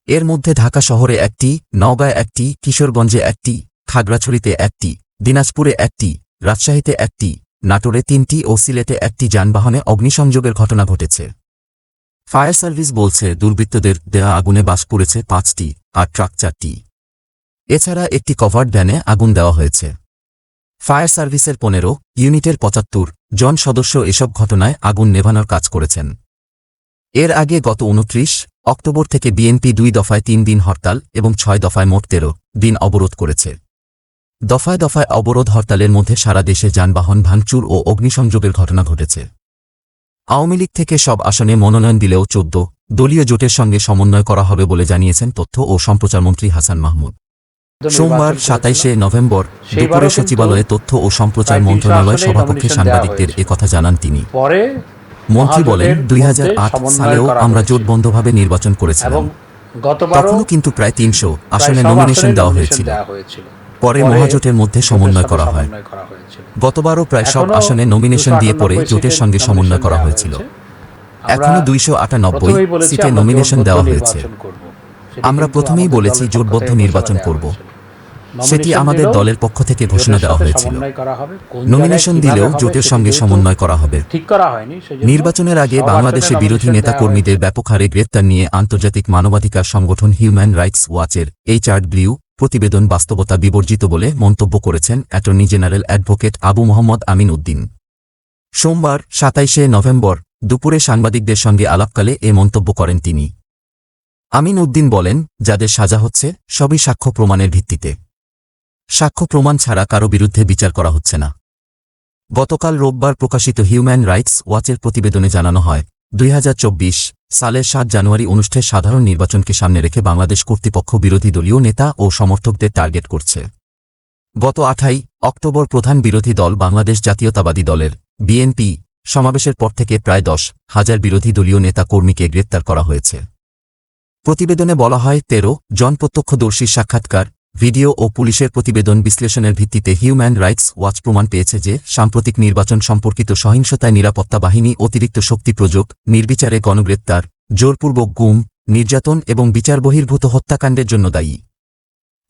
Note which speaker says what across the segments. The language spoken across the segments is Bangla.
Speaker 1: এর মধ্যে ঢাকা শহরে একটি, নওগাঁয় একটি, কিশোরগঞ্জে একটি, খাগড়াছড়িতে একটি, দিনাজপুরে একটি, রাজশাহীতে একটি, নাটোরে ৩টি ও সিলেটে একটি যানবাহনে অগ্নিসংযোগের ঘটনা ঘটেছে। ফায়ার সার্ভিস বলছে দুর্বৃত্তদের দেয়া আগুনে বাস পড়েছে ৫টি আর ট্রাক ৪টি। এছাড়া একটি কভার্ড ভ্যানে আগুন দেওয়া হয়েছে। ফায়ার সার্ভিসের ১৫ ইউনিটের ৭৫ জন সদস্য এসব ঘটনায় আগুন নেভানোর কাজ করেছেন। এর আগে গত ২৯ অক্টোবর থেকে বিএনপি ২ দফায় ৩ দিন হরতাল এবং ৬ দফায় মোট ১৩ দিন অবরোধ করেছে। দফায় দফায় অবরোধ হরতালের মধ্যে সারা দেশে যানবাহন ভাঙচুর ও অগ্নিসংযোগের ঘটনা ঘটেছে। আওয়ামী লীগ থেকে সব আসনে মনোনয়ন দিলেও ১৪ দলীয় জোটের সঙ্গে সমন্বয় করা হবে বলে জানিয়েছেন তথ্য ও সম্প্রচারমন্ত্রী হাসান মাহমুদ। সোমবার ২৭শে নভেম্বর দুপুরে সচিবালয়ে তথ্য ও সম্প্রচার মন্ত্রণালয় সভাকক্ষে সাংবাদিকদের একথা জানান তিনি। মন্ত্রী বলেন, ২০০৮ সালেও আমরা জোটবদ্ধভাবে নির্বাচন করেছিলাম। তখনও কিন্তু প্রায় ৩০০ আসনে নমিনেশন দেওয়া হয়েছিল। পরে মহাজোটের মধ্যে সমন্বয় করা হয়। গতবারও প্রায় সব আসনে নমিনেশন দিয়ে পরে জোটের সঙ্গে সমন্বয় করা হয়েছিল। এখনো ২৯৮ সিটে নমিনেশন দেওয়া হয়েছে। আমরা প্রথমেই বলেছি জোটবদ্ধ নির্বাচন করব। সেটি আমাদের দলের পক্ষ থেকে ঘোষণা দেওয়া হয়েছিল। নমিনেশন দিলেও জোটের সঙ্গে সমন্বয় করা হবে। নির্বাচনের আগে বাংলাদেশে বিরোধী নেতাকর্মীদের ব্যাপক হারে গ্রেপ্তার নিয়ে আন্তর্জাতিক মানবাধিকার সংগঠন হিউম্যান রাইটস ওয়াচের HRW প্রতিবেদন বাস্তবতা বিবর্জিত বলে মন্তব্য করেছেন attorney general advocate Abu Mohammad Amin Uddin. সোমবার ২৭শে নভেম্বর দুপুরে সাংবাদিকদের সঙ্গে আলাপকালে এ মন্তব্য করেন তিনি। আমিন উদ্দিন বলেন, যাদের সাজা হচ্ছে সবই সাক্ষ্য প্রমাণের ভিত্তিতে। সাক্ষ্য প্রমাণ ছাড়া কারো বিরুদ্ধে বিচার করা হচ্ছে না। গতকাল রোববার প্রকাশিত হিউম্যান রাইটস ওয়াচের প্রতিবেদনে জানানো হয়, ২০২৪ সালের ৭ জানুয়ারি অনুষ্ঠেয় সাধারণ নির্বাচনকে সামনে রেখে বাংলাদেশ কর্তৃপক্ষ বিরোধী দলীয় নেতা ও সমর্থকদের টার্গেট করছে। গত ২৮ অক্টোবর প্রধান বিরোধী দল বাংলাদেশ জাতীয়তাবাদী দলের BNP সমাবেশের পর থেকে প্রায় ১০,০০০ বিরোধী দলীয় নেতা কর্মীকে গ্রেপ্তার করা হয়েছে। প্রতিবেদনে বলা হয়, ১৩ জন প্রত্যক্ষদর্শীর সাক্ষাৎকার, ভিডিও ও পুলিশের প্রতিবেদন বিশ্লেষণের ভিত্তিতে হিউম্যান রাইটস ওয়াচ প্রমাণ পেয়েছে যে সাম্প্রতিক নির্বাচন সম্পর্কিত সহিংসতায় নিরাপত্তা বাহিনী অতিরিক্ত শক্তি প্রয়োগ, নির্বিচারে গণগ্রেপ্তার, জোরপূর্বক গুম, নির্যাতন এবং বিচার বহির্ভূত হত্যাকাণ্ডের জন্য দায়ী।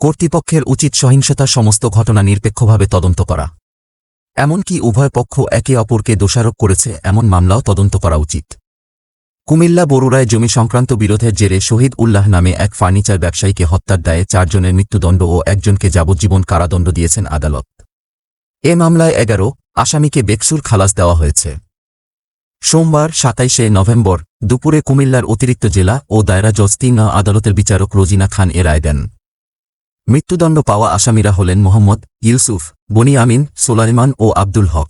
Speaker 1: কর্তৃপক্ষের উচিত সহিংসতার সমস্ত ঘটনা নিরপেক্ষভাবে তদন্ত করা। এমনকি উভয় পক্ষ একে অপরকে দোষারোপ করেছে এমন মামলাও তদন্ত করা উচিত। কুমিল্লা বরুড়ায় জমি সংক্রান্ত বিরোধের জেরে শহীদ উল্লাহ নামে এক ফার্নিচার ব্যবসায়ীকে হত্যার দায়ে ৪ জনের মৃত্যুদণ্ড ও একজনকে যাবজ্জীবন কারাদণ্ড দিয়েছেন আদালত। এ মামলায় ১১ আসামিকে বেকসুর খালাস দেওয়া হয়েছে। সোমবার ২৭শে নভেম্বর দুপুরে কুমিল্লার অতিরিক্ত জেলা ও দায়রা জজ ৩ আদালতের বিচারক রোজিনা খান এ রায় দেন। মৃত্যুদণ্ড পাওয়া আসামিরা হলেন মোহাম্মদ ইউসুফ, বনি আমিন, সোলাইমান ও আব্দুল হক।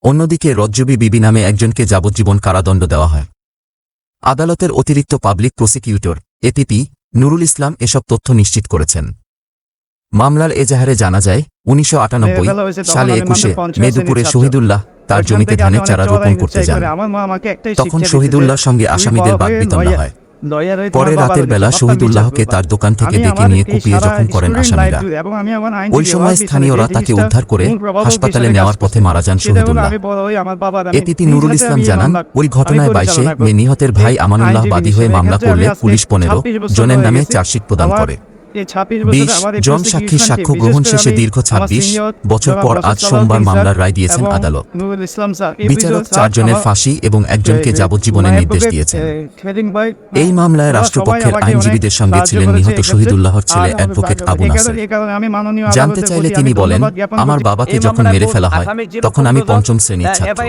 Speaker 1: অন্যদিকে রজ্জবী বিবি নামে একজনকে যাবজ্জীবন কারাদণ্ড দেওয়া হয়। আদালতের অতিরিক্ত public prosecutor APP Nurul Islam এসব তথ্য নিশ্চিত করেছেন। মামলার এজাহারে জানা যায়, ১৯৯৮ সালে ২১শে মে দুপুরে শহীদুল্লাহ তার জমিতে ধানের চারা রোপণ করতে যান। তখন শহীদুল্লাহর সঙ্গে আসামিদের বাকবিতণ্ডা হয়। পরে রাতের বেলা শহীদুল্লাহকে তার দোকান থেকে ডেকে নিয়ে কুপিয়ে জখম করেন আসামিরা। ওই সময় স্থানীয়রা তাকে উদ্ধার করে হাসপাতালে নেওয়ার পথে মারা যান শহীদুল্লাহ। APP নুরুল ইসলাম জানান, ওই ঘটনায় ২২শে মে নিহতের ভাই আমানুল্লাহ বাদী হয়ে মামলা করলে পুলিশ ১৫ জনের নামে চার্জশিট প্রদান করে। ২০ জন সাক্ষীর সাক্ষ্য গ্রহণ শেষে দীর্ঘ ২৬ বছর পর আজ সোমবার মামলার রায় দিয়েছেন আদালত। বিচারক ৪ জনের ফাঁসি এবং একজনকে যাবজ্জীবনের নির্দেশ দিয়েছেন। এই মামলায় রাষ্ট্রপক্ষের আইনজীবীদের সঙ্গে ছিলেন নিহত শহীদুল্লাহর ছেলে অ্যাডভোকেট আবু নাসের। জানতে চাইলে তিনি বলেন, আমার বাবাকে যখন মেরে ফেলা হয় তখন আমি ৫ম শ্রেণীর ছাত্র।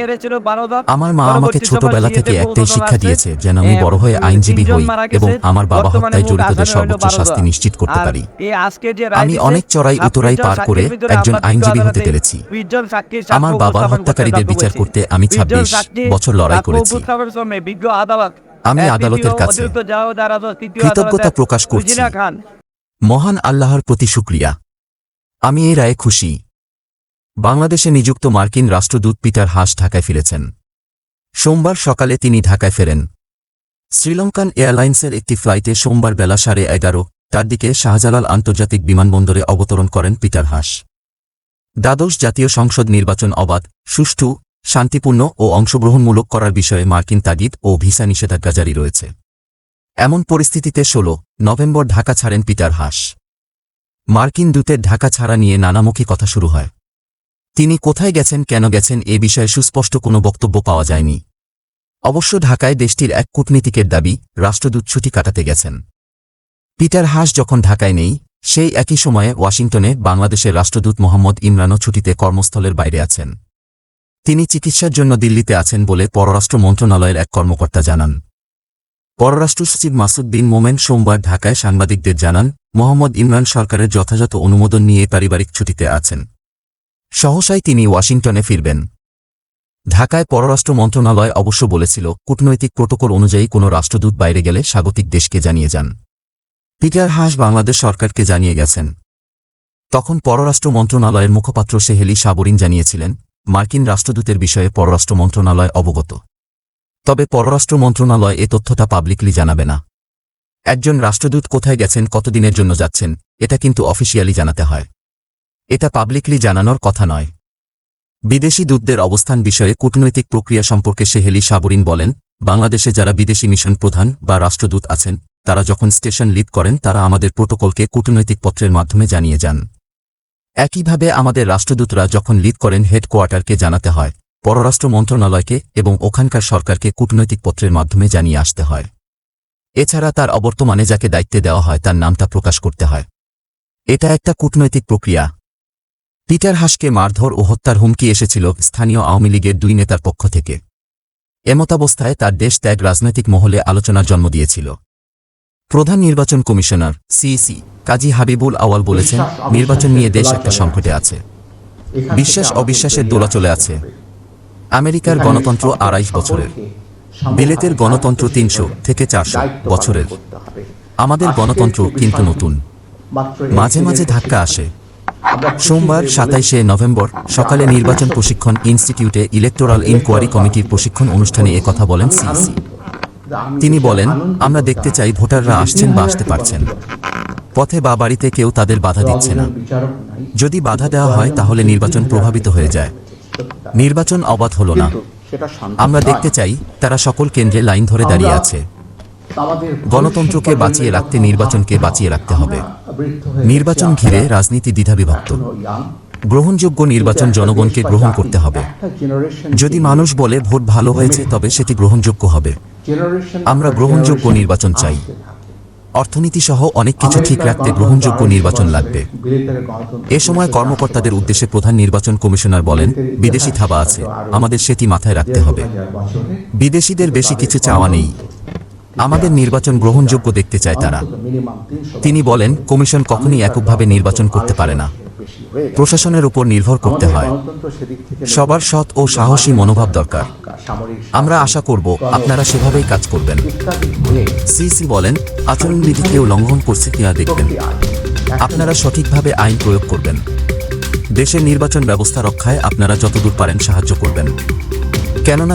Speaker 1: আমার মা আমাকে ছোটবেলা থেকে একটাই শিক্ষা দিয়েছে, যেন আমি বড় হয়ে আইনজীবী হই এবং আমার বাবা হত্যায় জড়িতদের সর্বোচ্চ শাস্তি নিশ্চিত করতে পারি। আমি অনেক চড়াই উতরাই পার করে একজন আইনজীবী হতে পেরেছি। আমার বাবার হত্যাকারীদের বিচার করতে আমি ২৬ বছর লড়াই করেছি। আমি আদালতের কাছে কৃতজ্ঞতা প্রকাশ করছি। মহান আল্লাহর প্রতি শুকরিয়া। আমি এই রায়ে খুশি। বাংলাদেশে নিযুক্ত মার্কিন রাষ্ট্রদূত পিটার হাস ঢাকায় ফিরেছেন। সোমবার সকালে তিনি ঢাকায় ফেরেন। শ্রীলঙ্কান এয়ারলাইন্সের একটি ফ্লাইটে সোমবার বেলা ১১:৩০টার দিকে শাহজালাল আন্তর্জাতিক বিমানবন্দরে অবতরণ করেন পিটার হাস। দ্বাদশ জাতীয় সংসদ নির্বাচন অবাধ, সুষ্ঠু, শান্তিপূর্ণ ও অংশগ্রহণমূলক করার বিষয়ে মার্কিন তাগিদ ও ভিসা নিষেধাজ্ঞা জারি রয়েছে। এমন পরিস্থিতিতে ১৬ নভেম্বর ঢাকা ছাড়েন পিটার হাস। মার্কিন দূতের ঢাকা ছাড়া নিয়ে নানামুখী কথা শুরু হয়। তিনি কোথায় গেছেন, কেন গেছেন এ বিষয়ে সুস্পষ্ট কোনো বক্তব্য পাওয়া যায়নি। অবশ্য ঢাকায় দেশটির এক কূটনীতিকের দাবি, রাষ্ট্রদূত ছুটি কাটাতে গেছেন। পিটার হাস যখন ঢাকায় নেই, সেই একই সময়ে ওয়াশিংটনে বাংলাদেশের রাষ্ট্রদূত মোহাম্মদ ইমরানও ছুটিতে কর্মস্থলের বাইরে আছেন। তিনি চিকিৎসার জন্য দিল্লিতে আছেন বলে পররাষ্ট্র মন্ত্রণালয়ের এক কর্মকর্তা জানান। পররাষ্ট্র সচিব মাসুদ বিন মোমেন সোমবার ঢাকায় সাংবাদিকদের জানান, মোহাম্মদ ইমরান সরকারের যথাযথ অনুমোদন নিয়ে পারিবারিক ছুটিতে আছেন। সহসাই তিনি ওয়াশিংটনে ফিরবেন। ঢাকায় পররাষ্ট্র মন্ত্রণালয় অবশ্য বলেছিল, কূটনৈতিক প্রোটোকল অনুযায়ী কোনো রাষ্ট্রদূত বাইরে গেলে স্বাগতিক দেশকে জানিয়ে যান। পিটার হাস বাংলাদেশ সরকারকে জানিয়ে গেছেন। তখন পররাষ্ট্র মন্ত্রণালয়ের মুখপাত্র সেহেলি সাবরিন জানিয়েছিলেন, মার্কিন রাষ্ট্রদূতের বিষয়ে পররাষ্ট্র মন্ত্রণালয় অবগত। তবে পররাষ্ট্র মন্ত্রণালয় এ তথ্যটা পাবলিকলি জানাবে না। একজন রাষ্ট্রদূত কোথায় গেছেন, কতদিনের জন্য যাচ্ছেন, এটা কিন্তু অফিসিয়ালি জানাতে হয়। এটা পাবলিকলি জানানোর কথা নয়। বিদেশি দূতদের অবস্থান বিষয়ে কূটনৈতিক প্রক্রিয়া সম্পর্কে সেহেলি সাবরিন বলেন, বাংলাদেশে যারা বিদেশি মিশন প্রধান বা রাষ্ট্রদূত আছেন, তারা যখন স্টেশন লিড করেন তারা আমাদের প্রোটোকলকে কূটনৈতিক পত্রের মাধ্যমে জানিয়ে যান। একইভাবে আমাদের রাষ্ট্রদূতরা যখন লিড করেন হেডকোয়ার্টারকে জানাতে হয়, পররাষ্ট্র মন্ত্রণালয়কে এবং ওখানকার সরকারকে কূটনৈতিক পত্রের মাধ্যমে জানিয়ে আসতে হয়। এছাড়া তার অবর্তমানে যাকে দায়িত্বে দেওয়া হয় তার নামটা প্রকাশ করতে হয়। এটা একটা কূটনৈতিক প্রক্রিয়া। পিটার হাসকে মারধর ও হত্যার হুমকি এসেছিল স্থানীয় আওয়ামী লীগের ২ নেতার পক্ষ থেকে। এমতাবস্থায় তার দেশ ত্যাগ রাজনৈতিক মহলে আলোচনার জন্ম দিয়েছিল। প্রধান নির্বাচন কমিশনার সিইসি কাজী হাবিবুল আওয়াল বলেছেন, নির্বাচন নিয়ে দেশ একটা সংকটে আছে। বিশ্বাস অবিশ্বাসের দোলাচলে আছে। আমেরিকার গণতন্ত্র ২৫ বছরের, বিলেতের গণতন্ত্র ৩০০ থেকে ৪০০ বছরের। আমাদের গণতন্ত্র কিন্তু নতুন, মাঝে মাঝে ধাক্কা আসে। সোমবার ২৭শে নভেম্বর সকালে নির্বাচন প্রশিক্ষণ ইনস্টিটিউটে ইলেকটোরাল ইনকোয়ারি কমিটির প্রশিক্ষণ অনুষ্ঠানে একথা বলেন সিইসি। তিনি বলেন, আমরা দেখতে চাই ভোটাররা আসছেন বা আসতে পারছেন। পথে বা বাড়িতে কেউ তাদের বাধা দিচ্ছে না। যদি বাধা দেওয়া হয় তাহলে নির্বাচন প্রভাবিত হয়ে যায়। নির্বাচন অবাধ হল না। আমরা দেখতে চাই তারা সকল কেন্দ্রে লাইন ধরে দাঁড়িয়ে আছে। গণতন্ত্রকে বাঁচিয়ে রাখতে নির্বাচনকে বাঁচিয়ে রাখতে হবে। নির্বাচন ঘিরে রাজনীতি দ্বিধাবিভক্ত। গ্রহণযোগ্য নির্বাচন জনগণকে গ্রহণ করতে হবে। যদি মানুষ বলে ভোট ভালো হয়েছে তবে সেটি গ্রহণযোগ্য হবে। আমরা গ্রহণযোগ্য নির্বাচন চাই। অর্থনীতি সহ অনেক কিছু ঠিক রাখতে গ্রহণযোগ্য নির্বাচন লাগবে। এ সময় কর্মকর্তাদের উদ্দেশ্যে প্রধান নির্বাচন কমিশনার বলেন, বিদেশি থাবা আছে, আমাদের সেটি মাথায় রাখতে হবে। বিদেশিদের বেশি কিছু চাওয়া নেই। আমাদের নির্বাচন গ্রহণযোগ্য দেখতে চায় তারা। তিনি বলেন, কমিশন কখনই এককভাবে নির্বাচন করতে পারে না। প্রশাসনের উপর নির্ভর করতে হয়। সবার সৎ ও সাহসী মনোভাব দরকার। আমরা আশা করব আপনারা সেভাবেই কাজ করবেন। সিইসি বলেন, আচরণবিধি কেউ লঙ্ঘন করছে কিনা দেখবেন। আপনারা সঠিকভাবে আইন প্রয়োগ করবেন। দেশের নির্বাচন ব্যবস্থা রক্ষায় আপনারা যতদূর পারেন সাহায্য করবেন। কেননা